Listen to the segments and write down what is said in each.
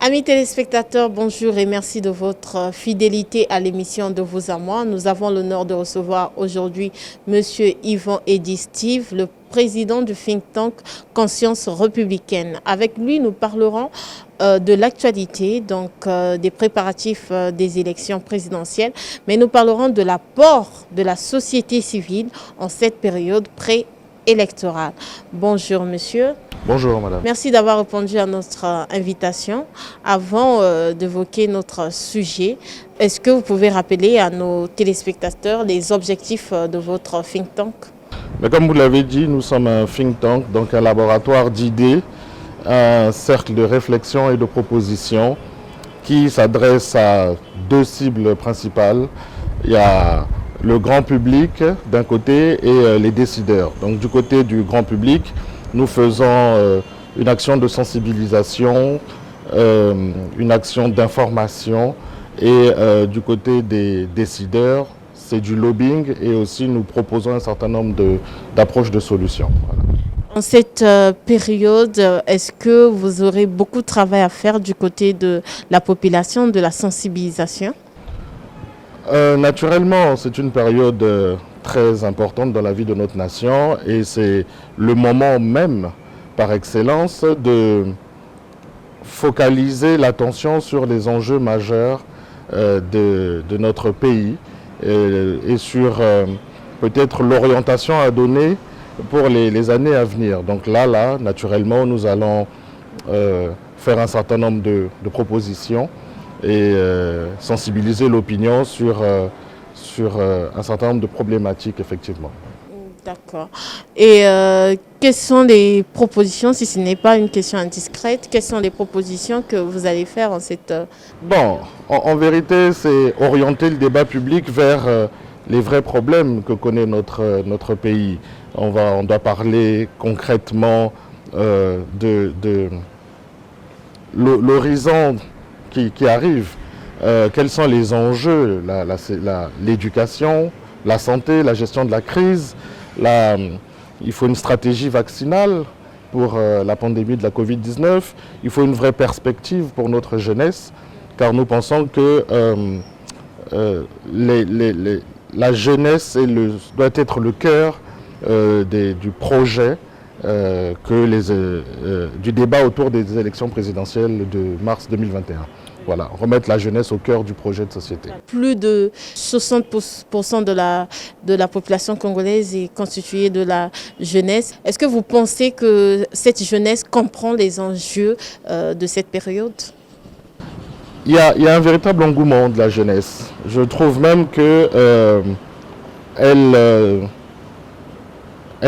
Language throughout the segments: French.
Amis téléspectateurs, bonjour et merci de votre fidélité à l'émission De vous à moi. Nous avons l'honneur de recevoir aujourd'hui Monsieur Yvan Eddy Steve, le président du think tank Conscience républicaine. Avec lui, nous parlerons de l'actualité, donc des préparatifs des élections présidentielles, mais nous parlerons de l'apport de la société civile en cette période préélectorale. Bonjour monsieur. Bonjour madame. Merci d'avoir répondu à notre invitation. Avant d'évoquer notre sujet, est-ce que vous pouvez rappeler à nos téléspectateurs les objectifs de votre think tank? Mais comme vous l'avez dit, nous sommes un think tank, donc un laboratoire d'idées, un cercle de réflexion et de propositions qui s'adresse à deux cibles principales. Il y a le grand public d'un côté et les décideurs. Donc du côté du grand public, nous faisons une action de sensibilisation, une action d'information et du côté des décideurs, c'est du lobbying et aussi nous proposons un certain nombre d'approches de solutions. Voilà. En cette période, est-ce que vous aurez beaucoup de travail à faire du côté de la population, de la sensibilisation? Naturellement, c'est une période très importante dans la vie de notre nation et c'est le moment même, par excellence, de focaliser l'attention sur les enjeux majeurs de notre pays et sur peut-être l'orientation à donner pour les années à venir. Donc là, naturellement, nous allons faire un certain nombre de propositions et sensibiliser l'opinion sur un certain nombre de problématiques, effectivement. D'accord. Et quelles sont les propositions, si ce n'est pas une question indiscrète, quelles sont les propositions que vous allez faire en cette... Bon, en vérité, c'est orienter le débat public vers les vrais problèmes que connaît notre pays. On doit parler concrètement de l'horizon qui arrive. Quels sont les enjeux, l'éducation, la santé, la gestion de la crise. Il faut une stratégie vaccinale pour la pandémie de la Covid-19. Il faut une vraie perspective pour notre jeunesse, car nous pensons que la jeunesse doit être le cœur du projet du débat autour des élections présidentielles de mars 2021. Voilà, remettre la jeunesse au cœur du projet de société. Plus de 60% de la population congolaise est constituée de la jeunesse. Est-ce que vous pensez que cette jeunesse comprend les enjeux de cette période? Il y a un véritable engouement de la jeunesse. Je trouve même que elle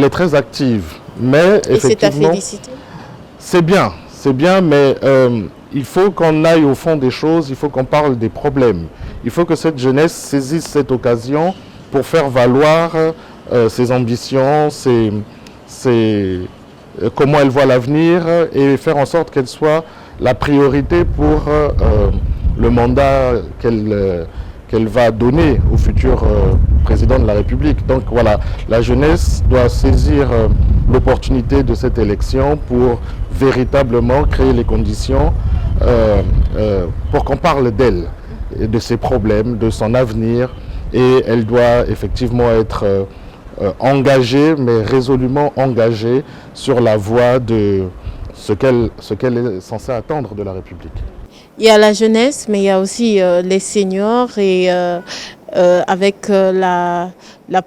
est très active. Mais et c'est à effectivement, féliciter? C'est bien, mais il faut qu'on aille au fond des choses, il faut qu'on parle des problèmes. Il faut que cette jeunesse saisisse cette occasion pour faire valoir ses ambitions, comment elle voit l'avenir et faire en sorte qu'elle soit la priorité pour le mandat qu'elle va donner au futur président de la République. Donc voilà, la jeunesse doit saisir l'opportunité de cette élection pour véritablement créer les conditions pour qu'on parle d'elle, de ses problèmes, de son avenir, et elle doit effectivement être engagée, mais résolument engagée sur la voie de ce qu'elle est censée attendre de la République. Il y a la jeunesse, mais il y a aussi les seniors et avec la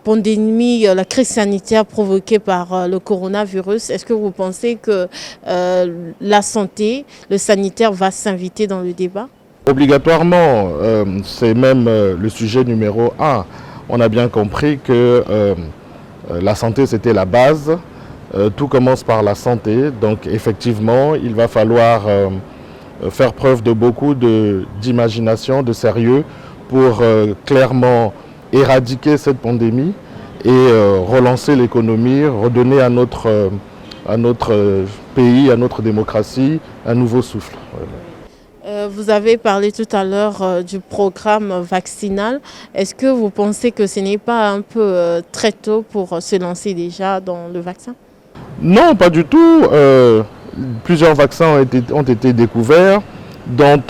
pandémie, la crise sanitaire provoquée par le coronavirus, est-ce que vous pensez que la santé, le sanitaire va s'inviter dans le débat? Obligatoirement, c'est même le sujet numéro 1. On a bien compris que la santé c'était la base, tout commence par la santé, donc effectivement il va falloir faire preuve de beaucoup d'imagination, de sérieux pour clairement éradiquer cette pandémie et relancer l'économie, redonner à notre pays, à notre démocratie, un nouveau souffle. Vous avez parlé tout à l'heure du programme vaccinal. Est-ce que vous pensez que ce n'est pas un peu très tôt pour se lancer déjà dans le vaccin? Non, pas du tout. Plusieurs vaccins ont été découverts. dont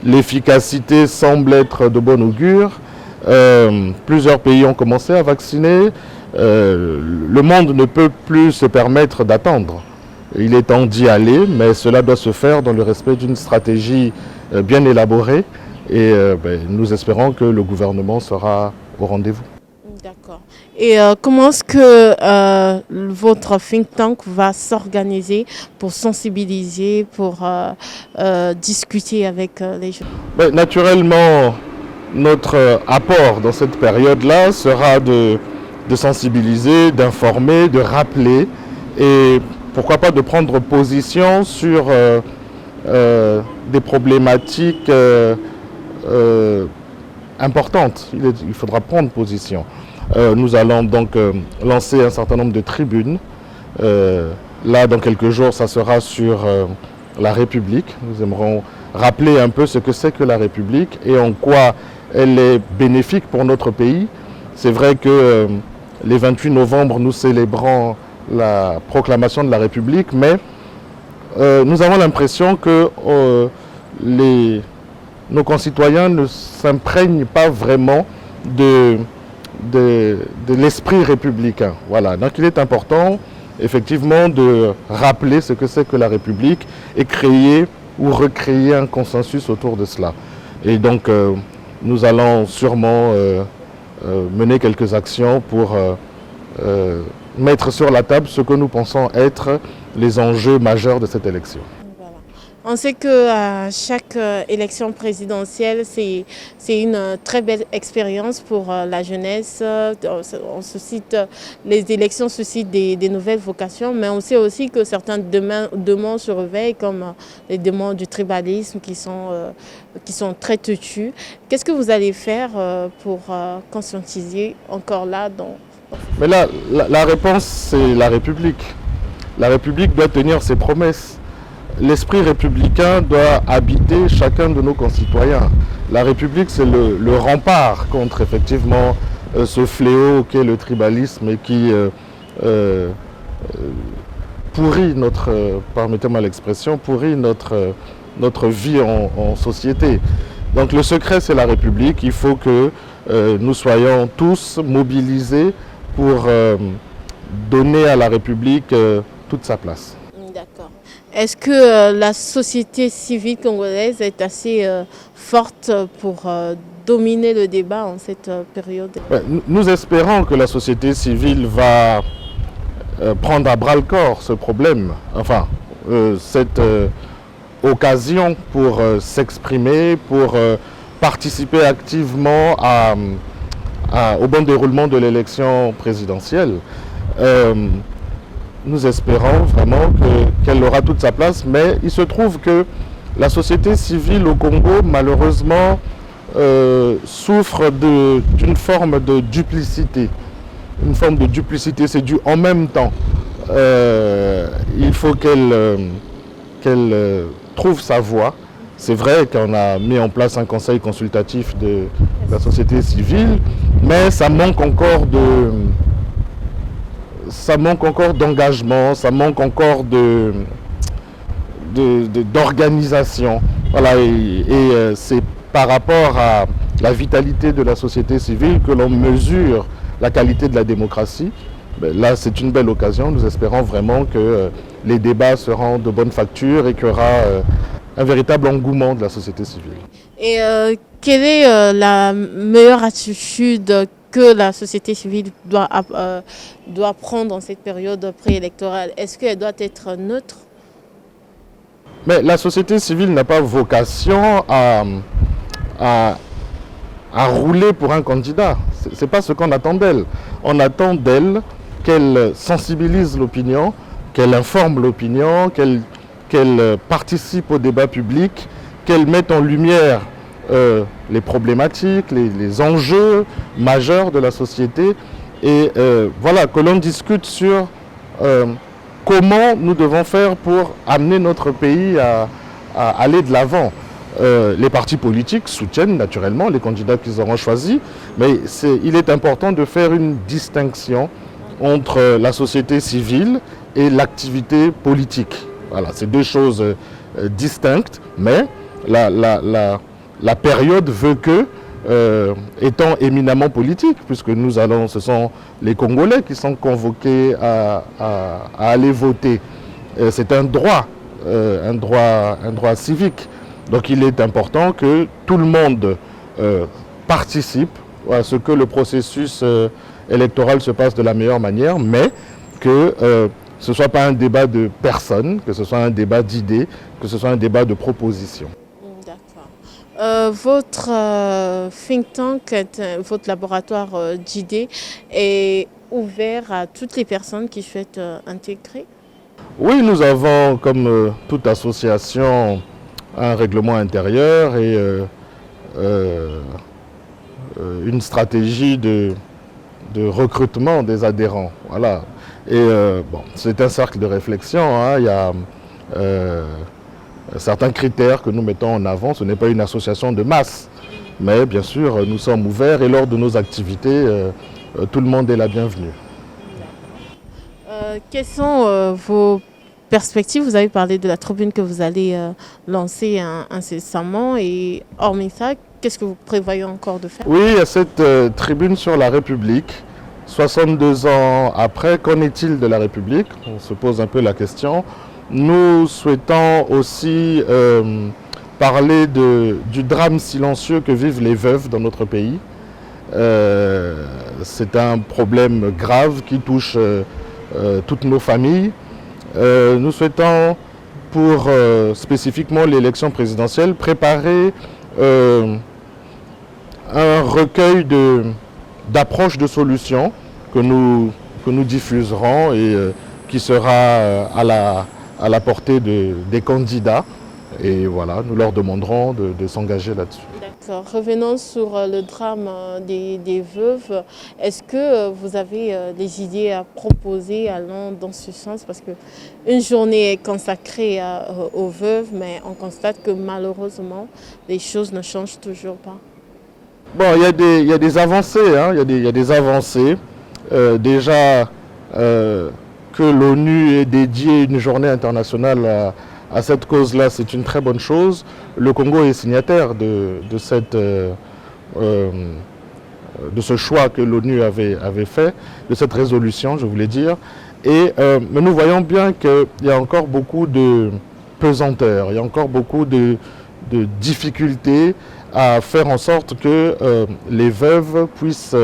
l'efficacité semble être de bon augure. Plusieurs pays ont commencé à vacciner. Le monde ne peut plus se permettre d'attendre. Il est temps d'y aller, mais cela doit se faire dans le respect d'une stratégie bien élaborée. Et nous espérons que le gouvernement sera au rendez-vous. D'accord. Et comment est-ce que votre think tank va s'organiser pour sensibiliser, pour discuter avec les gens? Naturellement, notre apport dans cette période-là sera de sensibiliser, d'informer, de rappeler et pourquoi pas de prendre position sur des problématiques importantes. Il faudra prendre position. Nous allons donc lancer un certain nombre de tribunes. Là, dans quelques jours, ça sera sur la République. Nous aimerons rappeler un peu ce que c'est que la République et en quoi elle est bénéfique pour notre pays. C'est vrai que les 28 novembre, nous célébrons la proclamation de la République, mais nous avons l'impression que nos concitoyens ne s'imprègnent pas vraiment de l'esprit républicain. Voilà. Donc il est important effectivement de rappeler ce que c'est que la République et créer ou recréer un consensus autour de cela. Et donc nous allons sûrement mener quelques actions pour mettre sur la table ce que nous pensons être les enjeux majeurs de cette élection. Voilà. On sait que chaque élection présidentielle, c'est une très belle expérience pour la jeunesse. On suscite, les élections suscitent des nouvelles vocations, mais on sait aussi que certains démons se réveillent, comme les démons du tribalisme qui sont très têtus. Qu'est-ce que vous allez faire pour conscientiser encore là Mais là, la réponse, c'est la République. La République doit tenir ses promesses. L'esprit républicain doit habiter chacun de nos concitoyens. La République, c'est le rempart contre effectivement ce fléau qu'est le tribalisme et qui pourrit permettez-moi l'expression, pourrit notre vie en société. Donc le secret, c'est la République. Il faut que nous soyons tous mobilisés pour donner à la République toute sa place. D'accord. Est-ce que la société civile congolaise est assez forte pour dominer le débat en cette période? Nous espérons que la société civile va prendre à bras-le-corps ce problème, enfin cette occasion pour s'exprimer, pour participer activement au bon déroulement de l'élection présidentielle. Nous espérons vraiment qu'elle aura toute sa place, mais il se trouve que la société civile au Congo, malheureusement, souffre d'une forme de duplicité. Une forme de duplicité, c'est du en même temps. Il faut qu'elle trouve sa voie. C'est vrai qu'on a mis en place un conseil consultatif de la société civile, mais ça manque encore d'engagement, ça manque encore d'organisation. Voilà, et c'est par rapport à la vitalité de la société civile que l'on mesure la qualité de la démocratie. Là, c'est une belle occasion. Nous espérons vraiment que les débats seront de bonne facture et qu'il y aura un véritable engouement de la société civile. Et quelle est la meilleure attitude que la société civile doit prendre dans cette période préélectorale? Est-ce qu'elle doit être neutre? Mais la société civile n'a pas vocation à rouler pour un candidat. Ce n'est pas ce qu'on attend d'elle. On attend d'elle qu'elle sensibilise l'opinion, qu'elle informe l'opinion, qu'elle participe au débat public, qu'elle mette en lumière les problématiques, les enjeux majeurs de la société et voilà, que l'on discute sur comment nous devons faire pour amener notre pays à aller de l'avant. Les partis politiques soutiennent naturellement les candidats qu'ils auront choisis, mais il est important de faire une distinction entre la société civile et l'activité politique. Voilà, c'est deux choses distinctes, mais la période veut que, étant éminemment politique, puisque ce sont les Congolais qui sont convoqués à aller voter. C'est un droit civique. Donc il est important que tout le monde participe à ce que le processus électoral se passe de la meilleure manière, mais que ce ne soit pas un débat de personnes, que ce soit un débat d'idées, que ce soit un débat de propositions. D'accord. Votre think tank, votre laboratoire d'idées est ouvert à toutes les personnes qui souhaitent intégrer? Oui, nous avons, comme toute association, un règlement intérieur et une stratégie de recrutement des adhérents. Voilà. Et bon, c'est un cercle de réflexion. Hein. Il y a certains critères que nous mettons en avant. Ce n'est pas une association de masse. Mais bien sûr, nous sommes ouverts et lors de nos activités, tout le monde est la bienvenue. Quelles sont vos perspectives? Vous avez parlé de la tribune que vous allez lancer incessamment. Et hormis ça, qu'est-ce que vous prévoyez encore de faire? Oui, il y a cette tribune sur la République. 62 ans après, qu'en est-il de la République? On se pose un peu la question. Nous souhaitons aussi parler du drame silencieux que vivent les veuves dans notre pays. C'est un problème grave qui touche toutes nos familles. Nous souhaitons, pour spécifiquement l'élection présidentielle, préparer un recueil d'approches de solutions que nous diffuserons et qui sera à la portée des candidats. Et voilà, nous leur demanderons de s'engager là-dessus. D'accord. Revenons sur le drame des veuves. Est-ce que vous avez des idées à proposer allant dans ce sens? Parce qu'une journée est consacrée aux veuves, mais on constate que malheureusement, les choses ne changent toujours pas. Bon, il y a des avancées. Hein. Il y a des avancées. Déjà que l'ONU ait dédié une journée internationale à cette cause-là, c'est une très bonne chose. Le Congo est signataire de ce choix que l'ONU avait fait, de cette résolution, je voulais dire. Mais nous voyons bien qu'il y a encore beaucoup de pesanteur, il y a encore beaucoup de difficultés à faire en sorte que les veuves puissent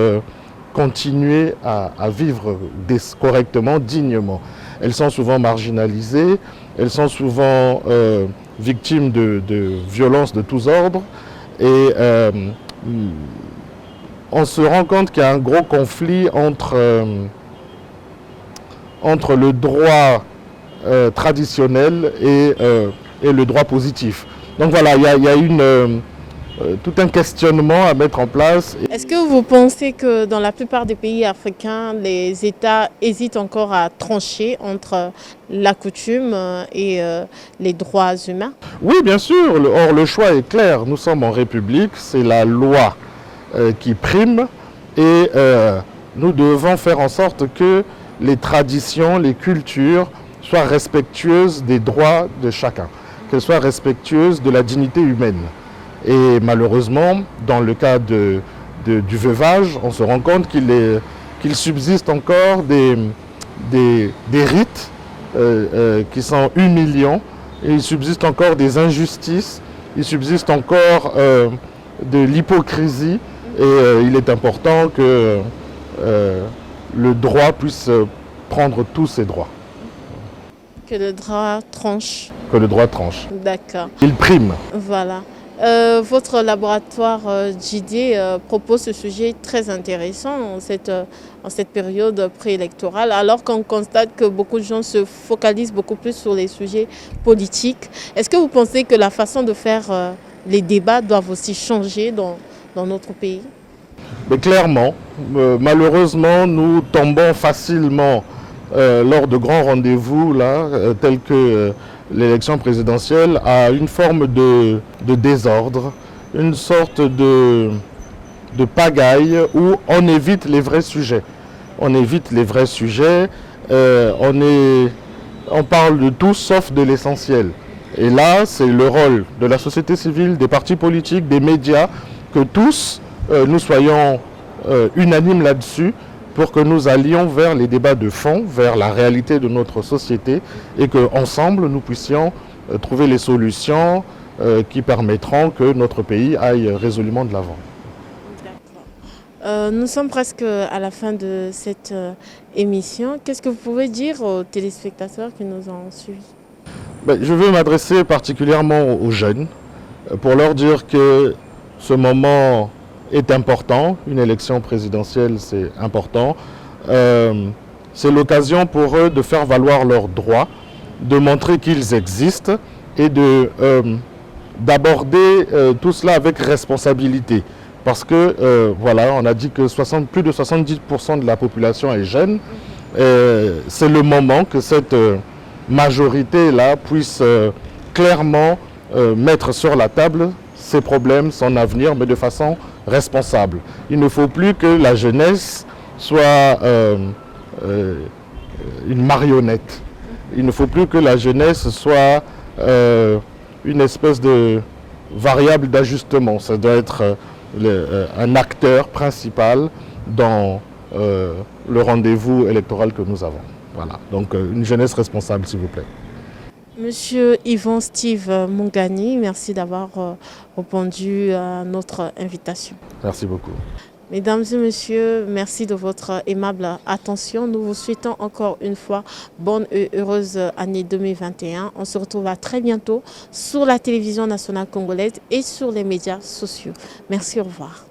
continuer à vivre correctement, dignement. Elles sont souvent marginalisées, elles sont souvent victimes de violences de tous ordres et on se rend compte qu'il y a un gros conflit entre le droit traditionnel et le droit positif. Donc voilà, il y a tout un questionnement à mettre en place. Est-ce que vous pensez que dans la plupart des pays africains, les États hésitent encore à trancher entre la coutume et les droits humains? Oui, bien sûr. Or, le choix est clair. Nous sommes en République, c'est la loi qui prime et nous devons faire en sorte que les traditions, les cultures soient respectueuses des droits de chacun, qu'elles soient respectueuses de la dignité humaine. Et malheureusement, dans le cas du veuvage, on se rend compte qu'il subsiste encore des rites qui sont humiliants, et il subsiste encore des injustices, il subsiste encore de l'hypocrisie, et il est important que le droit puisse prendre tous ses droits. Que le droit tranche. Que le droit tranche. D'accord. Il prime. Voilà. Votre laboratoire d'idées propose ce sujet très intéressant en cette période préélectorale, alors qu'on constate que beaucoup de gens se focalisent beaucoup plus sur les sujets politiques. Est-ce que vous pensez que la façon de faire les débats doivent aussi changer dans notre pays? Mais clairement, malheureusement, nous tombons facilement lors de grands rendez-vous tels que l'élection présidentielle à une forme de désordre, une sorte de pagaille où on évite les vrais sujets. On évite les vrais sujets, on parle de tout sauf de l'essentiel. Et là, c'est le rôle de la société civile, des partis politiques, des médias, que tous nous soyons unanimes là-dessus pour que nous allions vers les débats de fond, vers la réalité de notre société et qu'ensemble, nous puissions trouver les solutions qui permettront que notre pays aille résolument de l'avant. Nous sommes presque à la fin de cette émission. Qu'est-ce que vous pouvez dire aux téléspectateurs qui nous ont suivis? Je veux m'adresser particulièrement aux jeunes pour leur dire que ce moment est important. Une élection présidentielle, c'est important. C'est l'occasion pour eux de faire valoir leurs droits, de montrer qu'ils existent et d'aborder tout cela avec responsabilité. Parce que, voilà, on a dit que plus de 70% de la population est jeune. C'est le moment que cette majorité-là puisse clairement mettre sur la table ses problèmes, son avenir, mais de façon responsable. Il ne faut plus que la jeunesse soit une marionnette. Il ne faut plus que la jeunesse soit une espèce de variable d'ajustement. Ça doit être un acteur principal dans le rendez-vous électoral que nous avons. Voilà, donc une jeunesse responsable, s'il vous plaît. Monsieur Yvon Steve Mungani, merci d'avoir répondu à notre invitation. Merci beaucoup. Mesdames et messieurs, merci de votre aimable attention. Nous vous souhaitons encore une fois bonne et heureuse année 2021. On se retrouve à très bientôt sur la télévision nationale congolaise et sur les médias sociaux. Merci, au revoir.